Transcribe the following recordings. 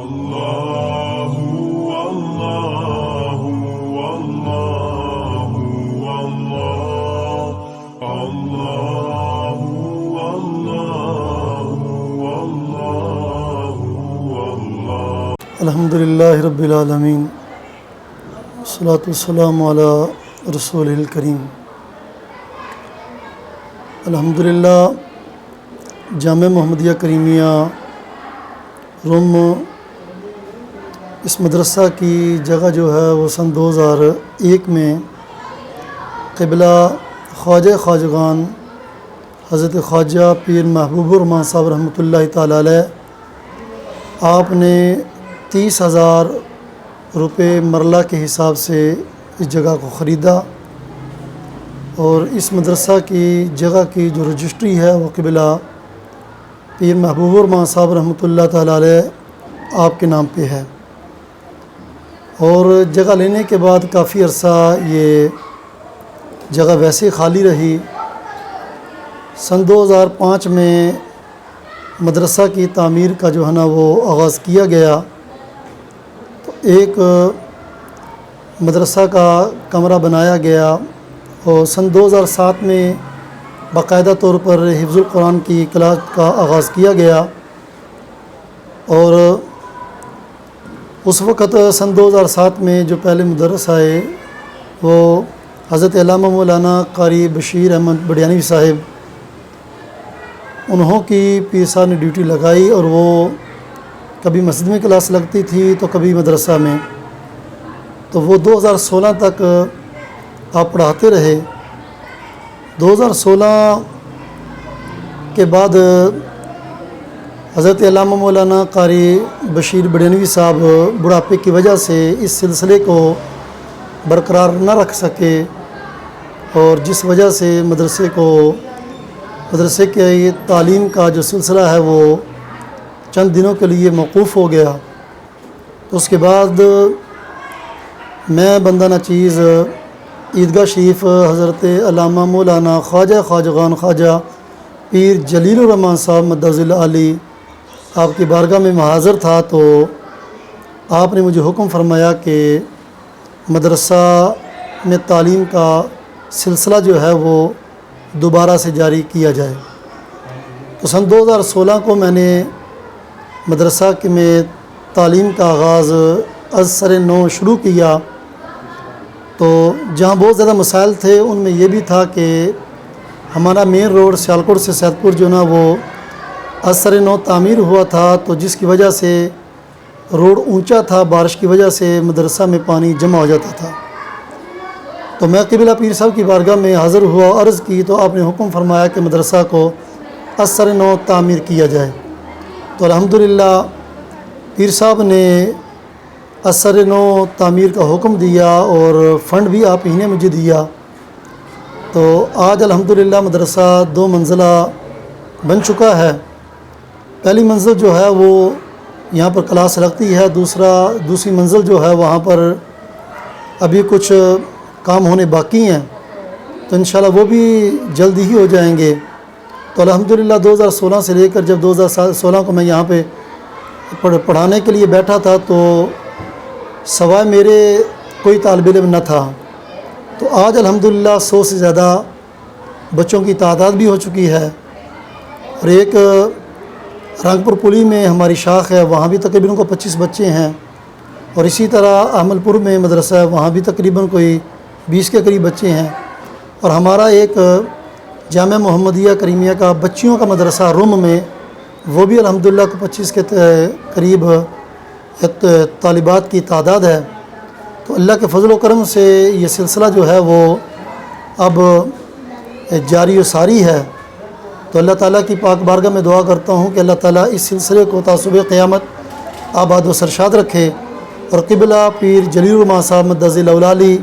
اللہ اللہ اللہ اللہ اللہ اللہ۔ الحمدللہ رب العالمین، والصلاة والسلام علی رسول الکریم۔ الحمدللہ جامعہ محمدیہ کریمیہ روم، اس مدرسہ کی جگہ جو ہے وہ سن 2001 میں قبلہ خواجہ خواجگان حضرت خواجہ پیر محبوب الرحمن صاحب رحمۃ اللہ تعالی علیہ، آپ نے 30,000 روپے مرلہ کے حساب سے اس جگہ کو خریدا، اور اس مدرسہ کی جگہ کی جو رجسٹری ہے وہ قبلہ پیر محبوب الرحمن صاحب رحمۃ اللہ تعالی علیہ آپ کے نام پہ ہے۔ اور جگہ لینے کے بعد کافی عرصہ یہ جگہ ویسے خالی رہی۔ سن 2005 میں مدرسہ کی تعمیر کا جو ہے نا وہ آغاز کیا گیا، تو ایک مدرسہ کا کمرہ بنایا گیا، اور سن 2007 میں باقاعدہ طور پر حفظ القرآن کی کلاس کا آغاز کیا گیا، اور اس وقت سن 2007 میں جو پہلے مدرس آئے وہ حضرت علامہ مولانا قاری بشیر احمد بڈیانوی صاحب، انہوں کی پیر صاحب نے ڈیوٹی لگائی، اور وہ کبھی مسجد میں کلاس لگتی تھی تو کبھی مدرسہ میں، تو وہ 2016 تک آپ پڑھاتے رہے۔ 2016 کے بعد حضرت علامہ مولانا قاری بشیر بڈیانوی صاحب بڑھاپے کی وجہ سے اس سلسلے کو برقرار نہ رکھ سکے، اور جس وجہ سے مدرسے کے تعلیم کا جو سلسلہ ہے وہ چند دنوں کے لیے موقوف ہو گیا۔ تو اس کے بعد میں بندہ ناچیز عیدگاہ شریف حضرت علامہ مولانا خواجہ خواجگان خواجہ پیر جلیل الرحمن صاحب مدظ العالی آپ کی بارگاہ میں حاضر تھا، تو آپ نے مجھے حکم فرمایا کہ مدرسہ میں تعلیم کا سلسلہ جو ہے وہ دوبارہ سے جاری کیا جائے۔ تو سن 2016 کو میں نے مدرسہ میں تعلیم کا آغاز از سر نو شروع کیا۔ تو جہاں بہت زیادہ مسائل تھے ان میں یہ بھی تھا کہ ہمارا مین روڈ سیالکوٹ سے سید پور جو نا وہ از سر نو تعمیر ہوا تھا، تو جس کی وجہ سے روڈ اونچا تھا، بارش کی وجہ سے مدرسہ میں پانی جمع ہو جاتا تھا۔ تو میں قبلہ پیر صاحب کی بارگاہ میں حاضر ہوا، عرض کی، تو آپ نے حکم فرمایا کہ مدرسہ کو از سر نو تعمیر کیا جائے۔ تو الحمدللہ پیر صاحب نے از سر نو تعمیر کا حکم دیا، اور فنڈ بھی آپ ہی نے مجھے دیا۔ تو آج الحمدللہ مدرسہ 2 منزلہ بن چکا ہے۔ پہلی منزل جو ہے وہ یہاں پر کلاس لگتی ہے، دوسری منزل جو ہے وہاں پر ابھی کچھ کام ہونے باقی ہیں، تو انشاءاللہ وہ بھی جلدی ہی ہو جائیں گے۔ تو الحمدللہ 2016 سے لے کر جب 2016 کو میں یہاں پہ پڑھانے کے لیے بیٹھا تھا تو سوائے میرے کوئی طالب علم نہ تھا۔ تو آج الحمدللہ 100 سے زیادہ بچوں کی تعداد بھی ہو چکی ہے، اور ایک رنگپور پلی میں ہماری شاخ ہے، وہاں بھی تقریباً 25 بچے ہیں، اور اسی طرح احمد پور میں مدرسہ ہے، وہاں بھی تقریباً کوئی 20 کے قریب بچے ہیں، اور ہمارا ایک جامعہ محمدیہ کریمیہ کا بچیوں کا مدرسہ روم میں، وہ بھی الحمدللہ 25 کے قریب طالبات کی تعداد ہے۔ تو اللہ کے فضل و کرم سے یہ سلسلہ جو ہے وہ اب جاری و ساری ہے۔ تو اللہ تعالیٰ کی پاک بارگاہ میں دعا کرتا ہوں کہ اللہ تعالیٰ اس سلسلے کو تا صبح قیامت آباد و سرشاد رکھے، اور قبلہ پیر جلیل الرحمن صاحب مدظ العالی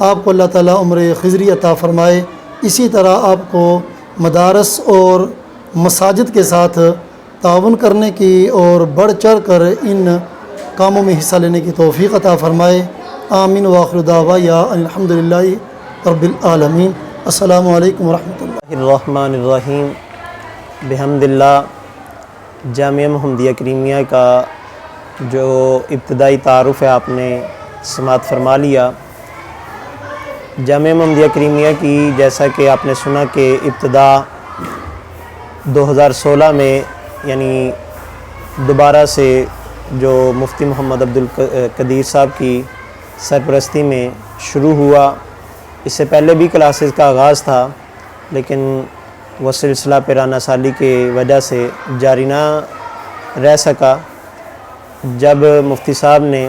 آپ کو اللہ تعالیٰ عمر خضری عطا فرمائے۔ اسی طرح آپ کو مدارس اور مساجد کے ساتھ تعاون کرنے کی اور بڑھ چڑھ کر ان کاموں میں حصہ لینے کی توفیق عطا فرمائے۔ آمین وآخر دعوانا ان الحمدللہ رب العالمین۔ السلام علیکم ورحمۃ اللہ۔ الرحمن الرحیم۔ بحمد اللہ جامعہ محمدیہ کریمیہ کا جو ابتدائی تعارف ہے آپ نے سماعت فرما لیا۔ جامعہ محمدیہ کریمیہ کی جیسا کہ آپ نے سنا کہ ابتدا 2016 میں یعنی دوبارہ سے جو مفتی محمد عبدالقدیر صاحب کی سرپرستی میں شروع ہوا۔ اس سے پہلے بھی کلاسز کا آغاز تھا، لیکن وہ سلسلہ پیرانہ سالی کی وجہ سے جاری نہ رہ سکا۔ جب مفتی صاحب نے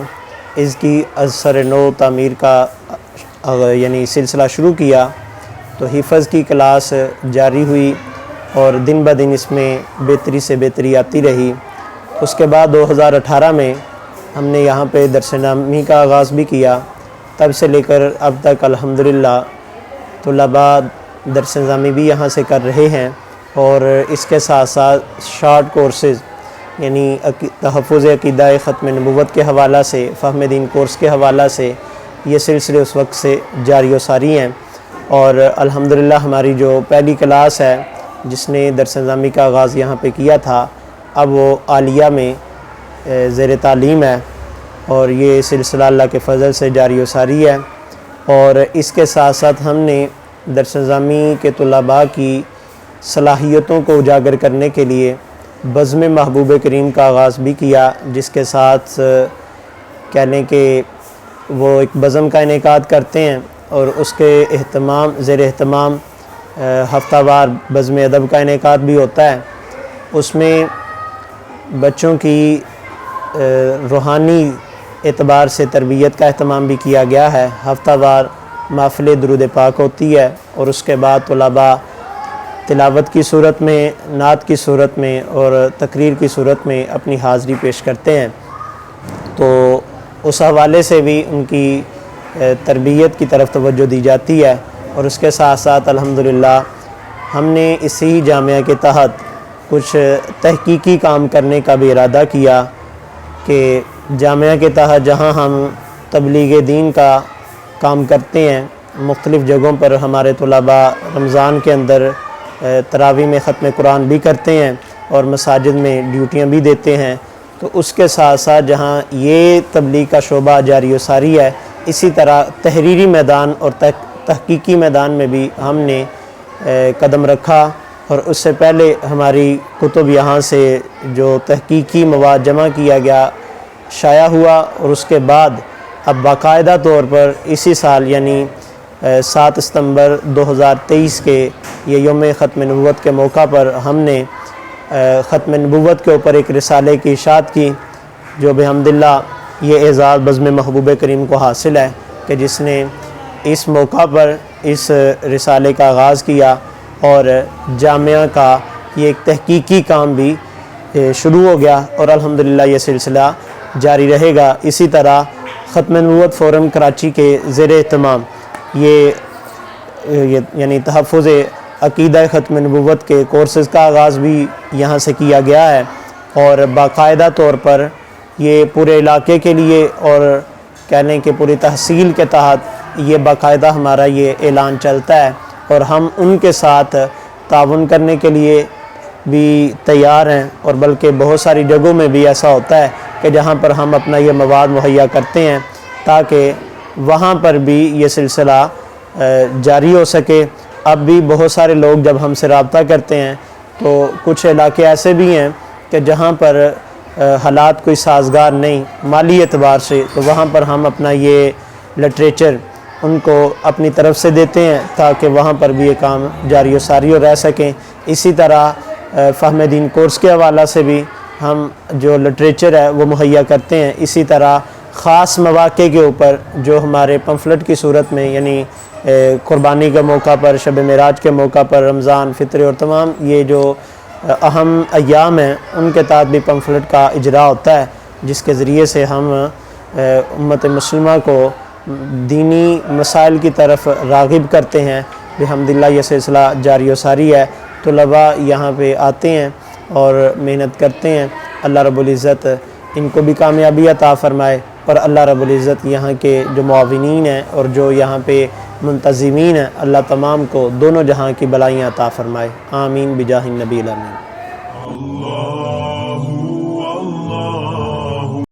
اس کی از سر نو تعمیر کا یعنی سلسلہ شروع کیا تو حفظ کی کلاس جاری ہوئی اور دن بہ دن اس میں بہتری سے بہتری آتی رہی۔ اس کے بعد 2018 میں ہم نے یہاں پہ درس نظامی کا آغاز بھی کیا۔ تب سے لے کر اب تک الحمدللہ طلباء درس نظامی بھی یہاں سے کر رہے ہیں، اور اس کے ساتھ ساتھ شارٹ کورسز یعنی تحفظ عقیدہ ختم نبوت کے حوالہ سے، فہم دین کورس کے حوالہ سے یہ سلسلے اس وقت سے جاری و ساری ہیں۔ اور الحمدللہ ہماری جو پہلی کلاس ہے جس نے درس نظامی کا آغاز یہاں پہ کیا تھا، اب وہ عالیہ میں زیر تعلیم ہے، اور یہ سلسلہ اللہ کے فضل سے جاری و ساری ہے۔ اور اس کے ساتھ ساتھ ہم نے درس نظامی کے طلباء کی صلاحیتوں کو اجاگر کرنے کے لیے بزم محبوب کریم کا آغاز بھی کیا، جس کے ساتھ کہہ لیں کہ وہ ایک بزم کا انعقاد کرتے ہیں، اور اس کے زیر اہتمام ہفتہ وار بزم ادب کا انعقاد بھی ہوتا ہے۔ اس میں بچوں کی روحانی اعتبار سے تربیت کا اہتمام بھی کیا گیا ہے۔ ہفتہ وار محفل درود پاک ہوتی ہے، اور اس کے بعد طلباء تلاوت کی صورت میں، نعت کی صورت میں اور تقریر کی صورت میں اپنی حاضری پیش کرتے ہیں۔ تو اس حوالے سے بھی ان کی تربیت کی طرف توجہ دی جاتی ہے۔ اور اس کے ساتھ ساتھ الحمدللہ ہم نے اسی جامعہ کے تحت کچھ تحقیقی کام کرنے کا بھی ارادہ کیا کہ جامعہ کے تحت جہاں ہم تبلیغ دین کا کام کرتے ہیں، مختلف جگہوں پر ہمارے طلباء رمضان کے اندر تراویح میں ختم قرآن بھی کرتے ہیں اور مساجد میں ڈیوٹیاں بھی دیتے ہیں، تو اس کے ساتھ ساتھ جہاں یہ تبلیغ کا شعبہ جاری و ساری ہے، اسی طرح تحریری میدان اور تحقیقی میدان میں بھی ہم نے قدم رکھا۔ اور اس سے پہلے ہماری کتب یہاں سے جو تحقیقی مواد جمع کیا گیا شائع ہوا، اور اس کے بعد اب باقاعدہ طور پر اسی سال یعنی 7 ستمبر 2023 کے یہ یوم ختم نبوت کے موقع پر ہم نے ختم نبوت کے اوپر ایک رسالے کی اشاعت کی، جو بحمداللہ یہ اعزاز بزم محبوب کریم کو حاصل ہے کہ جس نے اس موقع پر اس رسالے کا آغاز کیا، اور جامعہ کا یہ ایک تحقیقی کام بھی شروع ہو گیا، اور الحمدللہ یہ سلسلہ جاری رہے گا۔ اسی طرح ختم نبوت فورم کراچی کے زیر اہتمام یہ یعنی تحفظ عقیدہ ختم نبوت کے کورسز کا آغاز بھی یہاں سے کیا گیا ہے، اور باقاعدہ طور پر یہ پورے علاقے کے لیے اور کہہ لیں کہ پوری تحصیل کے تحت یہ باقاعدہ ہمارا یہ اعلان چلتا ہے، اور ہم ان کے ساتھ تعاون کرنے کے لیے بھی تیار ہیں۔ اور بلکہ بہت ساری جگہوں میں بھی ایسا ہوتا ہے کہ جہاں پر ہم اپنا یہ مواد مہیا کرتے ہیں تاکہ وہاں پر بھی یہ سلسلہ جاری ہو سکے۔ اب بھی بہت سارے لوگ جب ہم سے رابطہ کرتے ہیں تو کچھ علاقے ایسے بھی ہیں کہ جہاں پر حالات کوئی سازگار نہیں مالی اعتبار سے، تو وہاں پر ہم اپنا یہ لٹریچر ان کو اپنی طرف سے دیتے ہیں تاکہ وہاں پر بھی یہ کام جاری و ساری رہ سکیں۔ اسی طرح فہم دین کورس کے حوالہ سے بھی ہم جو لٹریچر ہے وہ مہیا کرتے ہیں۔ اسی طرح خاص مواقع کے اوپر جو ہمارے پمفلٹ کی صورت میں یعنی قربانی کے موقع پر، شب معراج کے موقع پر، رمضان، فطر اور تمام یہ جو اہم ایام ہیں ان کے تحت بھی پمفلٹ کا اجرا ہوتا ہے، جس کے ذریعے سے ہم امت مسلمہ کو دینی مسائل کی طرف راغب کرتے ہیں۔ بحمدللہ یہ سلسلہ جاری و ساری ہے، طلباء یہاں پہ آتے ہیں اور محنت کرتے ہیں۔ اللہ رب العزت ان کو بھی کامیابی عطا فرمائے، اور اللہ رب العزت یہاں کے جو معاونین ہیں اور جو یہاں پہ منتظمین ہیں، اللہ تمام کو دونوں جہاں کی بلائیاں عطا فرمائے۔ آمین بجاہ النبی الامین۔ اللہ